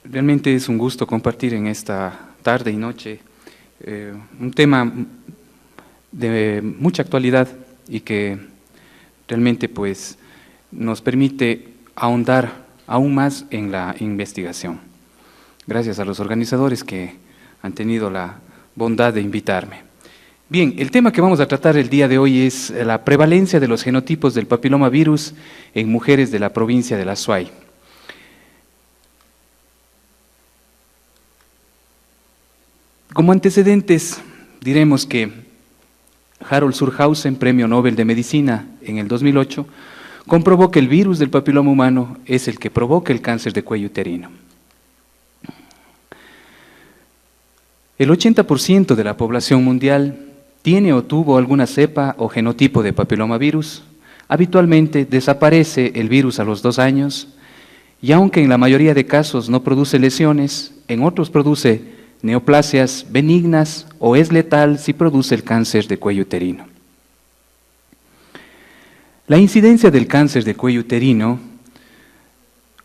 Realmente es un gusto compartir en esta tarde y noche un tema de mucha actualidad y que realmente pues nos permite ahondar aún más en la investigación. Gracias a los organizadores que han tenido la bondad de invitarme. Bien, el tema que vamos a tratar el día de hoy es la prevalencia de los genotipos del papilomavirus en mujeres de la provincia de La Suay. Como antecedentes, diremos que Harold Surhausen, Premio Nobel de Medicina en el 2008, comprobó que el virus del papiloma humano es el que provoca el cáncer de cuello uterino. El 80% de la población mundial tiene o tuvo alguna cepa o genotipo de papilomavirus. Habitualmente desaparece el virus a los 2 años y aunque en la mayoría de casos no produce lesiones, en otros produce neoplasias benignas o es letal si produce el cáncer de cuello uterino. La incidencia del cáncer de cuello uterino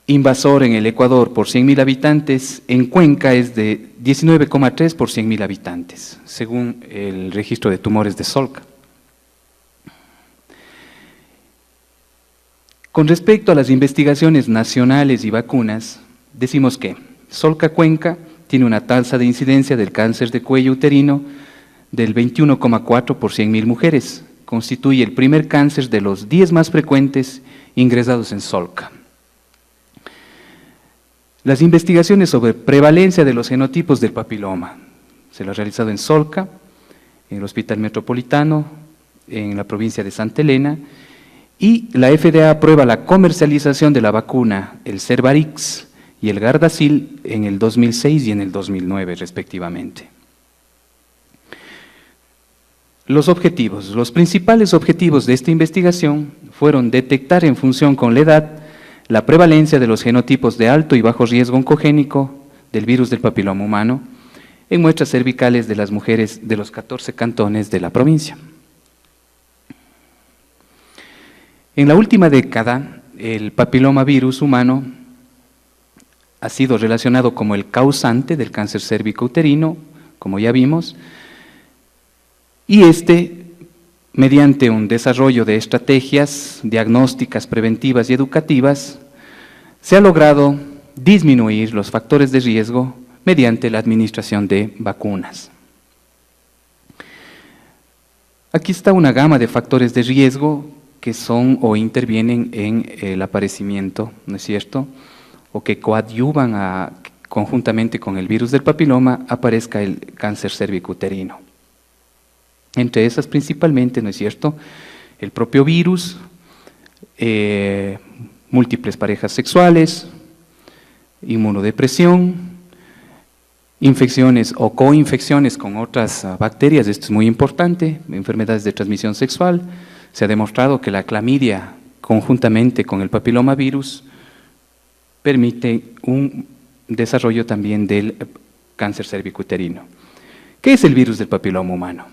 invasor en el Ecuador por 100.000 habitantes, en Cuenca es de 19,3 por 100.000 habitantes, según el registro de tumores de Solca. Con respecto a las investigaciones nacionales y vacunas, decimos que Solca Cuenca tiene una tasa de incidencia del cáncer de cuello uterino del 21,4 por 100.000 mujeres. Constituye el primer cáncer de los 10 más frecuentes ingresados en Solca. Las investigaciones sobre prevalencia de los genotipos del papiloma se lo ha realizado en Solca, en el Hospital Metropolitano, en la provincia de Santa Elena, y la FDA aprueba la comercialización de la vacuna, el Cervarix y el Gardasil, en el 2006 y en el 2009, respectivamente. Los principales objetivos de esta investigación fueron detectar en función con la edad la prevalencia de los genotipos de alto y bajo riesgo oncogénico del virus del papiloma humano en muestras cervicales de las mujeres de los 14 cantones de la provincia. En la última década, el papilomavirus humano ha sido relacionado como el causante del cáncer cérvico-uterino, como ya vimos, y mediante un desarrollo de estrategias diagnósticas, preventivas y educativas, se ha logrado disminuir los factores de riesgo mediante la administración de vacunas. Aquí está una gama de factores de riesgo que son o intervienen en el aparecimiento, ¿no es cierto?, o que coadyuvan conjuntamente con el virus del papiloma, aparezca el cáncer cérvico-uterino. Entre esas principalmente, ¿no es cierto?, el propio virus, múltiples parejas sexuales, inmunodepresión, infecciones o coinfecciones con otras bacterias, esto es muy importante, enfermedades de transmisión sexual. Se ha demostrado que la clamidia, conjuntamente con el papilomavirus, permite un desarrollo también del cáncer cérvico-uterino. ¿Qué es el virus del papiloma humano?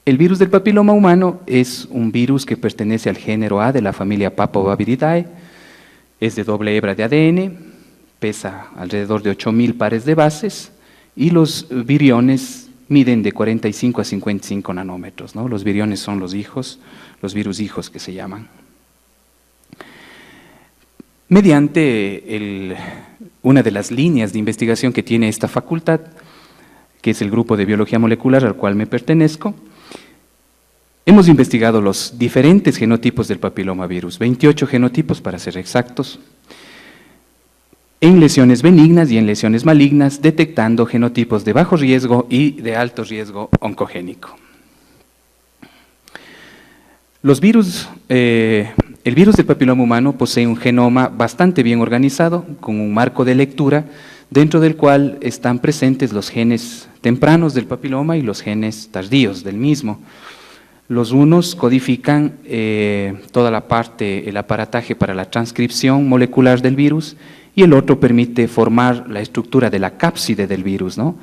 El virus del papiloma humano es un virus que pertenece al género A de la familia Papoviridae, es de doble hebra de ADN, pesa alrededor de 8.000 pares de bases y los viriones miden de 45 a 55 nanómetros, ¿no? Los viriones son los hijos, los virus hijos que se llaman. Mediante una de las líneas de investigación que tiene esta facultad, que es el grupo de biología molecular al cual me pertenezco, hemos investigado los diferentes genotipos del papilomavirus, 28 genotipos para ser exactos, en lesiones benignas y en lesiones malignas, detectando genotipos de bajo riesgo y de alto riesgo oncogénico. El virus del papiloma humano posee un genoma bastante bien organizado, con un marco de lectura, dentro del cual están presentes los genes tempranos del papiloma y los genes tardíos del mismo. Los unos codifican toda la parte, el aparataje para la transcripción molecular del virus, y el otro permite formar la estructura de la cápside del virus, ¿no?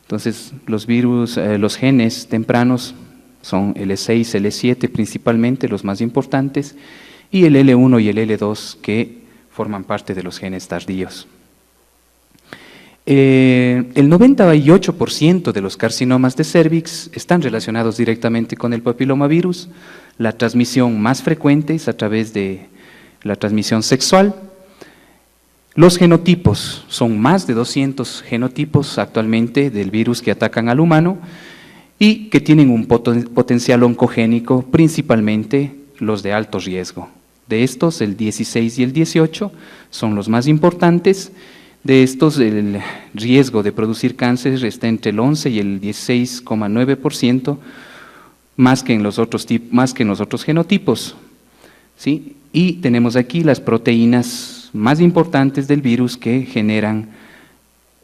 Entonces, los genes tempranos son L6, L7 principalmente, los más importantes, y el L1 y el L2 que forman parte de los genes tardíos. El 98% de los carcinomas de cérvix están relacionados directamente con el papilomavirus. La transmisión más frecuente es a través de la transmisión sexual. Los genotipos, son más de 200 genotipos actualmente del virus que atacan al humano y que tienen un potencial oncogénico, principalmente los de alto riesgo. De estos, el 16 y el 18 son los más importantes. De estos, el riesgo de producir cáncer está entre el 11 y el 16,9%, más que en los otros genotipos, ¿sí? Y tenemos aquí las proteínas más importantes del virus que generan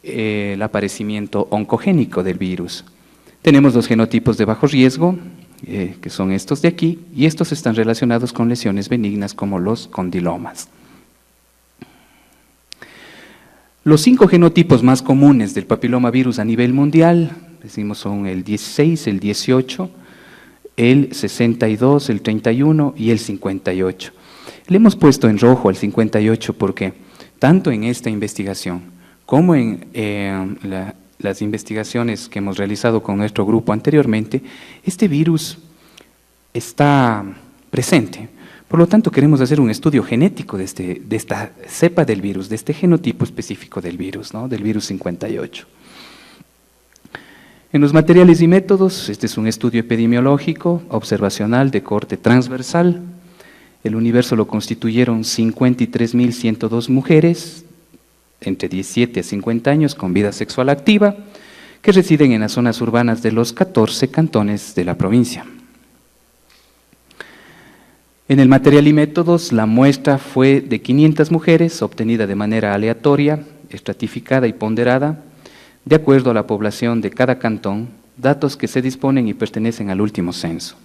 el aparecimiento oncogénico del virus. Tenemos los genotipos de bajo riesgo, que son estos de aquí, y estos están relacionados con lesiones benignas como los condilomas. Los 5 genotipos más comunes del papilomavirus a nivel mundial, decimos, son el 16, el 18, el 62, el 31 y el 58. Le hemos puesto en rojo el 58 porque tanto en esta investigación como en las investigaciones que hemos realizado con nuestro grupo anteriormente, este virus está presente. Por lo tanto, queremos hacer un estudio genético de esta cepa del virus, de este genotipo específico del virus, ¿no? Del virus 58. En los materiales y métodos, este es un estudio epidemiológico, observacional de corte transversal. El universo lo constituyeron 53.102 mujeres entre 17 a 50 años con vida sexual activa, que residen en las zonas urbanas de los 14 cantones de la provincia. En el material y métodos, la muestra fue de 500 mujeres, obtenida de manera aleatoria, estratificada y ponderada, de acuerdo a la población de cada cantón, datos que se disponen y pertenecen al último censo.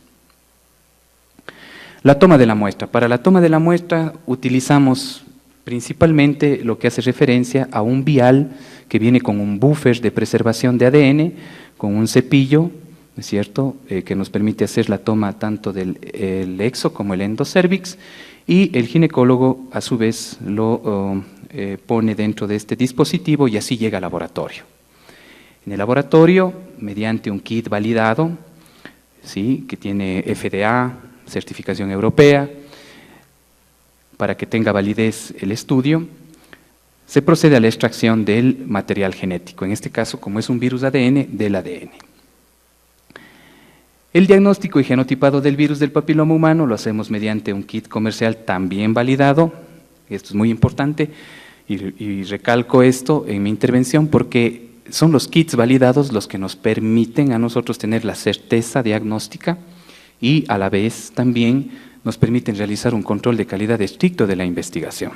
La toma de la muestra. Para la toma de la muestra utilizamos principalmente lo que hace referencia a un vial que viene con un buffer de preservación de ADN, con un cepillo, ¿no es cierto?, que nos permite hacer la toma tanto del exo como el endocérvix, y el ginecólogo a su vez lo pone dentro de este dispositivo y así llega al laboratorio. En el laboratorio, mediante un kit validado, ¿sí?, que tiene FDA, certificación europea, para que tenga validez el estudio, se procede a la extracción del material genético, en este caso, como es un virus ADN, del ADN. El diagnóstico y genotipado del virus del papiloma humano lo hacemos mediante un kit comercial también validado. Esto es muy importante y recalco esto en mi intervención porque son los kits validados los que nos permiten a nosotros tener la certeza diagnóstica y a la vez también nos permiten realizar un control de calidad estricto de la investigación.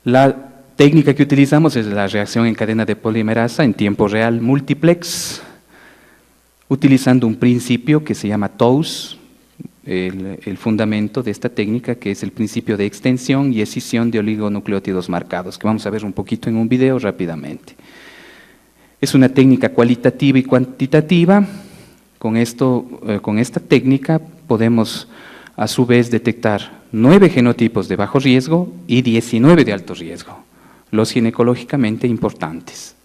La técnica que utilizamos es la reacción en cadena de polimerasa en tiempo real multiplex, utilizando un principio que se llama TOWS, el fundamento de esta técnica, que es el principio de extensión y escisión de oligonucleótidos marcados, que vamos a ver un poquito en un video rápidamente. Es una técnica cualitativa y cuantitativa. Con esta técnica podemos a su vez detectar 9 genotipos de bajo riesgo y 19 de alto riesgo, los ginecológicamente importantes.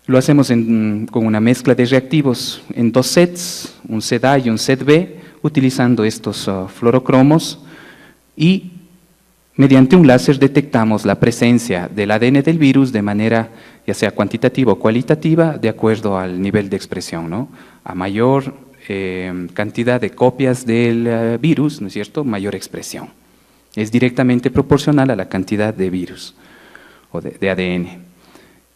Lo hacemos con una mezcla de reactivos en 2 sets, un set A y un set B, utilizando estos fluorocromos, y mediante un láser detectamos la presencia del ADN del virus de manera ya sea cuantitativa o cualitativa, de acuerdo al nivel de expresión, ¿no? A mayor cantidad de copias del virus, ¿no es cierto?, mayor expresión. Es directamente proporcional a la cantidad de virus o de ADN.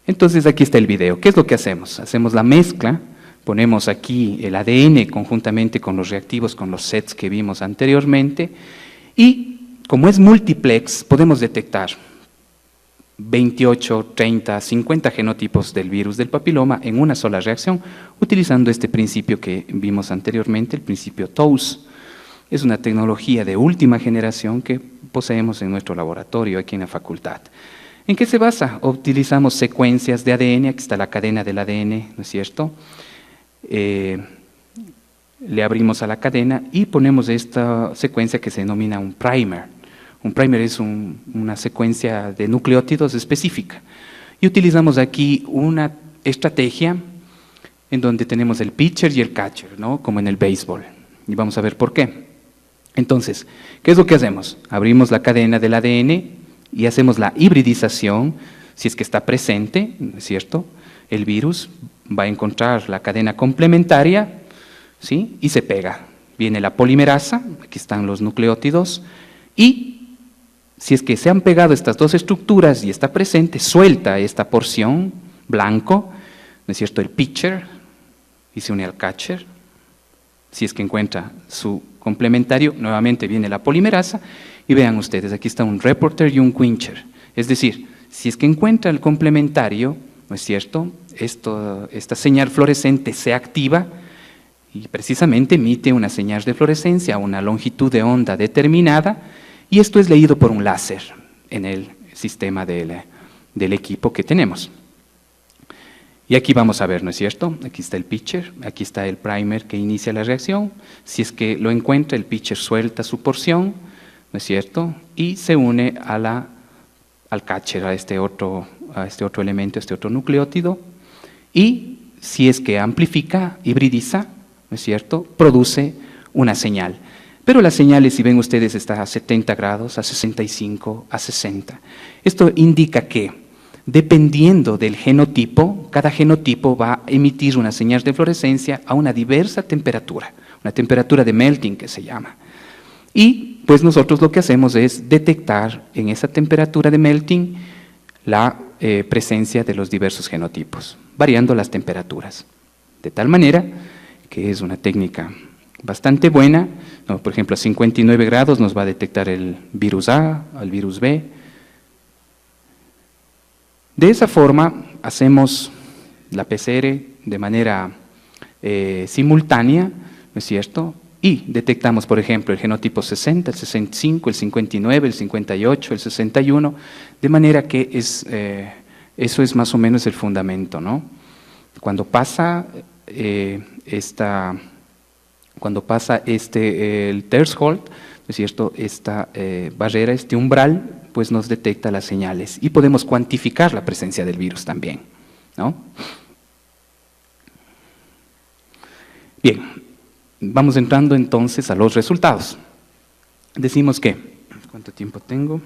Entonces aquí está el video. ¿Qué es lo que hacemos? Hacemos la mezcla, ponemos aquí el ADN conjuntamente con los reactivos, con los sets que vimos anteriormente, y como es multiplex, podemos detectar 28, 30, 50 genotipos del virus del papiloma en una sola reacción, utilizando este principio que vimos anteriormente, el principio TOWS. Es una tecnología de última generación que poseemos en nuestro laboratorio aquí en la facultad. ¿En qué se basa? Utilizamos secuencias de ADN, aquí está la cadena del ADN, ¿no es cierto? Le abrimos a la cadena y ponemos esta secuencia que se denomina un primer. Un primer es una secuencia de nucleótidos específica. Y utilizamos aquí una estrategia en donde tenemos el pitcher y el catcher, ¿no? Como en el béisbol. Y vamos a ver por qué. Entonces, ¿qué es lo que hacemos? Abrimos la cadena del ADN y hacemos la hibridización, si es que está presente, ¿no es cierto? El virus va a encontrar la cadena complementaria, ¿sí? Y se pega. Viene la polimerasa, aquí están los nucleótidos, y si es que se han pegado estas dos estructuras y está presente, suelta esta porción, blanco, ¿no es cierto? El pitcher, y se une al catcher. Si es que encuentra su complementario, nuevamente viene la polimerasa, y vean ustedes, aquí está un reporter y un quencher. Es decir, si es que encuentra el complementario, ¿no es cierto? Esta señal fluorescente se activa y precisamente emite una señal de fluorescencia a una longitud de onda determinada, y esto es leído por un láser en el sistema del equipo que tenemos. Y aquí vamos a ver, ¿no es cierto? Aquí está el pitcher, aquí está el primer que inicia la reacción. Si es que lo encuentra, el pitcher suelta su porción, ¿no es cierto? Y se une al catcher, a este otro elemento, a este otro nucleótido. Y si es que amplifica, hibridiza, ¿no es cierto?, produce una señal. Pero las señales, si ven ustedes, está a 70 grados, a 65, a 60. Esto indica que, dependiendo del genotipo, cada genotipo va a emitir una señal de fluorescencia a una diversa temperatura, una temperatura de melting que se llama. Y pues nosotros lo que hacemos es detectar en esa temperatura de melting la presencia de los diversos genotipos, variando las temperaturas. De tal manera que es una técnica bastante buena, ¿no? Por ejemplo, a 59 grados nos va a detectar el virus A, el virus B. De esa forma hacemos la PCR de manera simultánea, ¿no es cierto? Y detectamos, por ejemplo, el genotipo 60, el 65, el 59, el 58, el 61, de manera que eso es más o menos el fundamento, ¿no? Cuando pasa el threshold, ¿no es cierto?, esta barrera, este umbral, pues nos detecta las señales y podemos cuantificar la presencia del virus también, ¿no? Bien, vamos entrando entonces a los resultados. Decimos que, ¿cuánto tiempo tengo?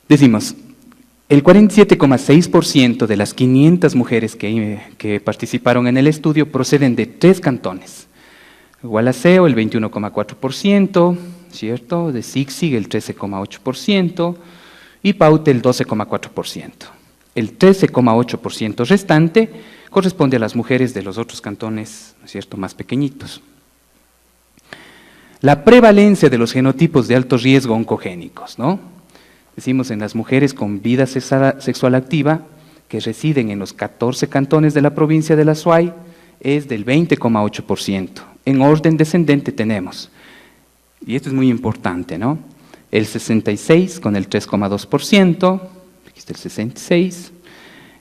Decimos, el 47,6% de las 500 mujeres que participaron en el estudio proceden de 3 cantones. Gualaceo, el 21,4%, ¿cierto? De Zig-Zig, el 13,8%, y Paute, el 12,4%. El 13,8% restante corresponde a las mujeres de los otros cantones, ¿no es cierto?, más pequeñitos. La prevalencia de los genotipos de alto riesgo oncogénicos, ¿no? Decimos en las mujeres con vida sexual activa, que residen en los 14 cantones de la provincia de la Azuay, es del 20,8%. En orden descendente tenemos, y esto es muy importante, ¿no?, el 66 con el 3,2%, aquí está el 66,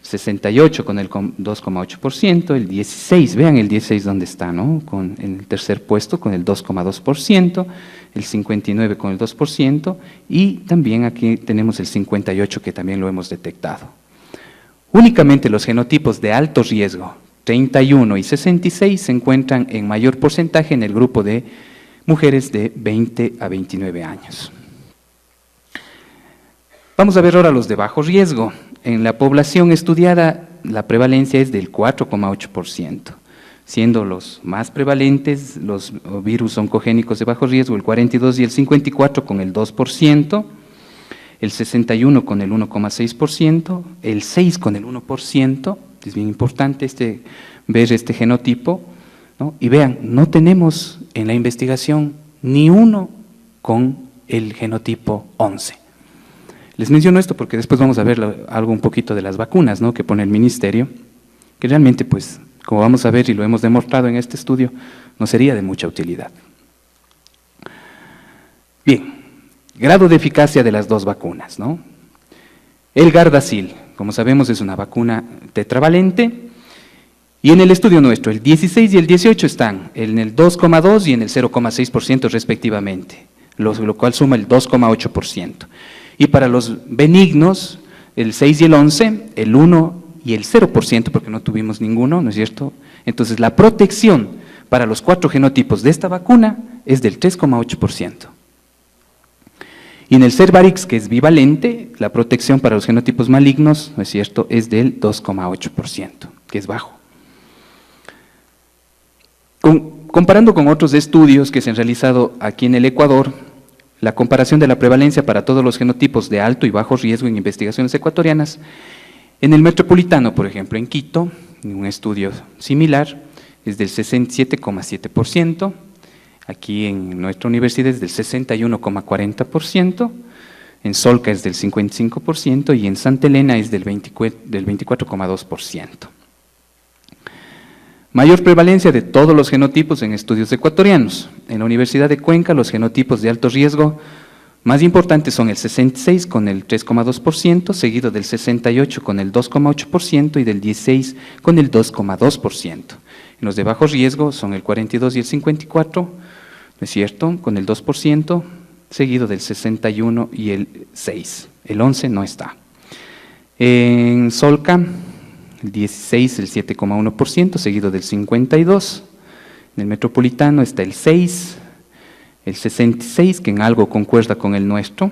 68 con el 2,8%, el 16, vean el 16 dónde está, ¿no?, en el tercer puesto con el 2,2%, el 59 con el 2%, y también aquí tenemos el 58 que también lo hemos detectado. Únicamente los genotipos de alto riesgo, 31 y 66, se encuentran en mayor porcentaje en el grupo de mujeres de 20 a 29 años. Vamos a ver ahora los de bajo riesgo. En la población estudiada, la prevalencia es del 4,8%, siendo los más prevalentes los virus oncogénicos de bajo riesgo, el 42 y el 54 con el 2%, el 61 con el 1,6%, el 6 con el 1%, es bien importante ver este genotipo, ¿no? Y vean, no tenemos en la investigación ni uno con el genotipo 11. Les menciono esto porque después vamos a ver algo un poquito de las vacunas, ¿no?, que pone el ministerio, que realmente, pues, como vamos a ver y lo hemos demostrado en este estudio, no sería de mucha utilidad. Bien, grado de eficacia de las dos vacunas, ¿no? El Gardasil, como sabemos, es una vacuna tetravalente, y en el estudio nuestro, el 16 y el 18 están en el 2,2 y en el 0,6% respectivamente. lo cual suma el 2,8%. Y para los benignos, el 6 y el 11, el 1 y el 0%, porque no tuvimos ninguno, ¿no es cierto? Entonces, la protección para los 4 genotipos de esta vacuna es del 3,8%. Y en el Cervarix, que es bivalente, la protección para los genotipos malignos, ¿no es cierto?, es del 2,8%, que es bajo. Comparando con otros estudios que se han realizado aquí en el Ecuador, la comparación de la prevalencia para todos los genotipos de alto y bajo riesgo en investigaciones ecuatorianas, en el metropolitano, por ejemplo, en Quito, en un estudio similar, es del 67,7%, aquí en nuestra universidad es del 61,40%, en Solca es del 55% y en Santa Elena es del 24,2%. Mayor prevalencia de todos los genotipos en estudios ecuatorianos. En la Universidad de Cuenca, los genotipos de alto riesgo más importantes son el 66 con el 3,2%, seguido del 68 con el 2,8% y del 16 con el 2,2%. En los de bajo riesgo son el 42 y el 54, ¿no es cierto?, con el 2%, seguido del 61 y el 6. El 11 no está. En Solca, el 16, el 7,1%, seguido del 52. En el metropolitano está el 6, el 66, que en algo concuerda con el nuestro,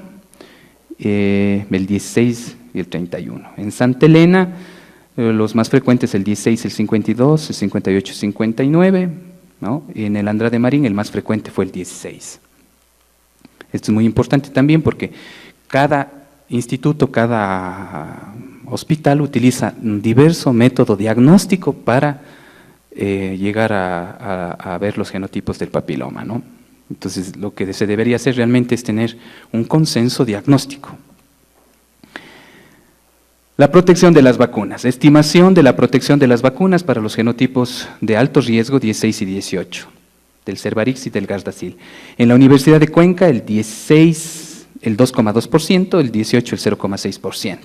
el 16 y el 31. En Santa Elena, los más frecuentes el 16, el 52, el 58 y 59, ¿no? Y en el Andrade Marín el más frecuente fue el 16. Esto es muy importante también porque cada instituto, cada hospital utiliza un diverso método diagnóstico para llegar a ver los genotipos del papiloma, ¿no? Entonces, lo que se debería hacer realmente es tener un consenso diagnóstico. La protección de las vacunas. Estimación de la protección de las vacunas para los genotipos de alto riesgo 16 y 18, del Cervarix y del Gardasil. En la Universidad de Cuenca, el 16, el 2,2%, el 18, el 0,6%.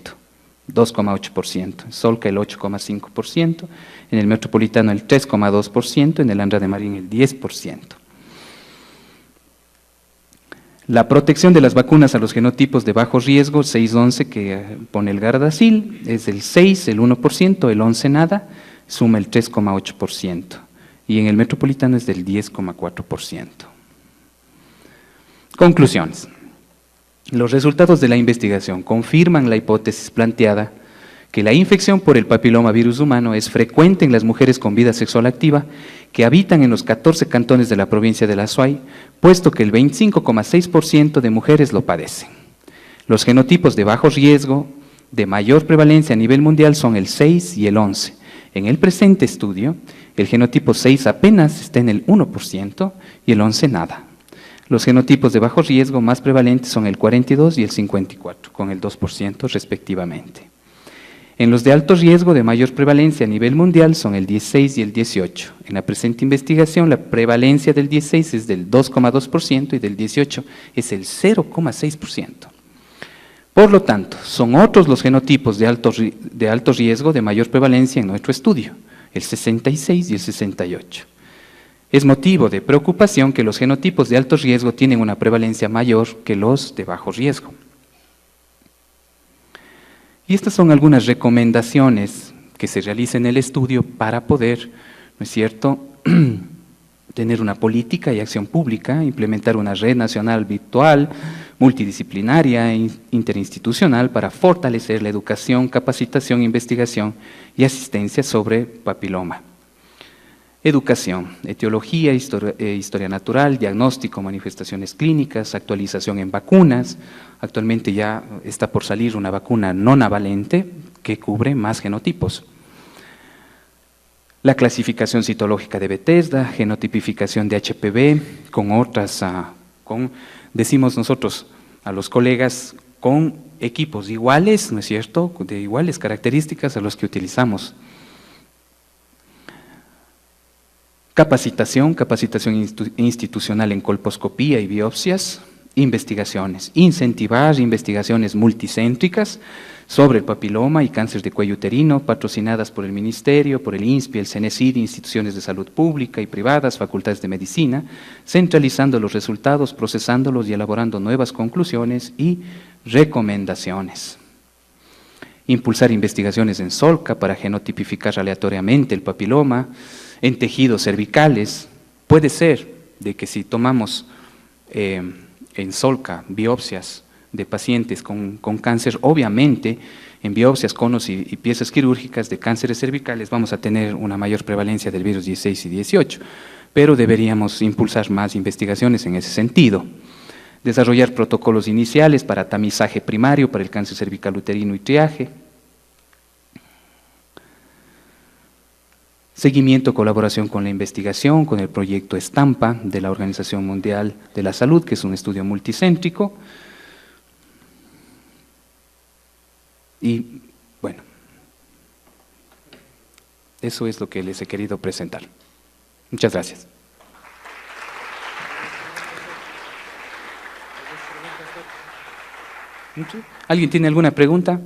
2,8%, en Solca el 8,5%, en el metropolitano el 3,2%, en el Andrade Marín el 10%. La protección de las vacunas a los genotipos de bajo riesgo, 6-11 que pone el Gardasil, es el 6, el 1%, el 11 nada, suma el 3,8%, y en el metropolitano es del 10,4%. Conclusiones. Los resultados de la investigación confirman la hipótesis planteada que la infección por el papilomavirus humano es frecuente en las mujeres con vida sexual activa que habitan en los 14 cantones de la provincia de La Suay, puesto que el 25,6% de mujeres lo padecen. Los genotipos de bajo riesgo, de mayor prevalencia a nivel mundial, son el 6 y el 11. En el presente estudio, el genotipo 6 apenas está en el 1% y el 11 nada. Los genotipos de bajo riesgo más prevalentes son el 42 y el 54, con el 2% respectivamente. En los de alto riesgo de mayor prevalencia a nivel mundial son el 16 y el 18. En la presente investigación, la prevalencia del 16 es del 2,2% y del 18 es el 0,6%. Por lo tanto, son otros los genotipos de alto riesgo de mayor prevalencia en nuestro estudio, el 66 y el 68. Es motivo de preocupación que los genotipos de alto riesgo tienen una prevalencia mayor que los de bajo riesgo. Y estas son algunas recomendaciones que se realizan en el estudio para poder, ¿no es cierto?, tener una política y acción pública, implementar una red nacional virtual, multidisciplinaria e interinstitucional para fortalecer la educación, capacitación, investigación y asistencia sobre papiloma. Educación, etiología, historia natural, diagnóstico, manifestaciones clínicas, actualización en vacunas. Actualmente ya está por salir una vacuna no navalente que cubre más genotipos. La clasificación citológica de Bethesda, genotipificación de HPV, con otras, decimos nosotros a los colegas, con equipos iguales, ¿no es cierto?, de iguales características a los que utilizamos. Capacitación institucional en colposcopía y biopsias, investigaciones, incentivar investigaciones multicéntricas sobre el papiloma y cáncer de cuello uterino, patrocinadas por el Ministerio, por el INSPI, el CENESID, instituciones de salud pública y privadas, facultades de medicina, centralizando los resultados, procesándolos y elaborando nuevas conclusiones y recomendaciones. Impulsar investigaciones en Solca para genotipificar aleatoriamente el papiloma en tejidos cervicales. Puede ser de que si tomamos en Solca biopsias de pacientes con cáncer, obviamente en biopsias, conos y piezas quirúrgicas de cánceres cervicales vamos a tener una mayor prevalencia del virus 16 y 18, pero deberíamos impulsar más investigaciones en ese sentido. Desarrollar protocolos iniciales para tamizaje primario para el cáncer cervical uterino y triaje. Seguimiento, colaboración con la investigación, con el proyecto Estampa de la Organización Mundial de la Salud, que es un estudio multicéntrico. Y bueno, eso es lo que les he querido presentar. Muchas gracias. ¿Alguien tiene alguna pregunta?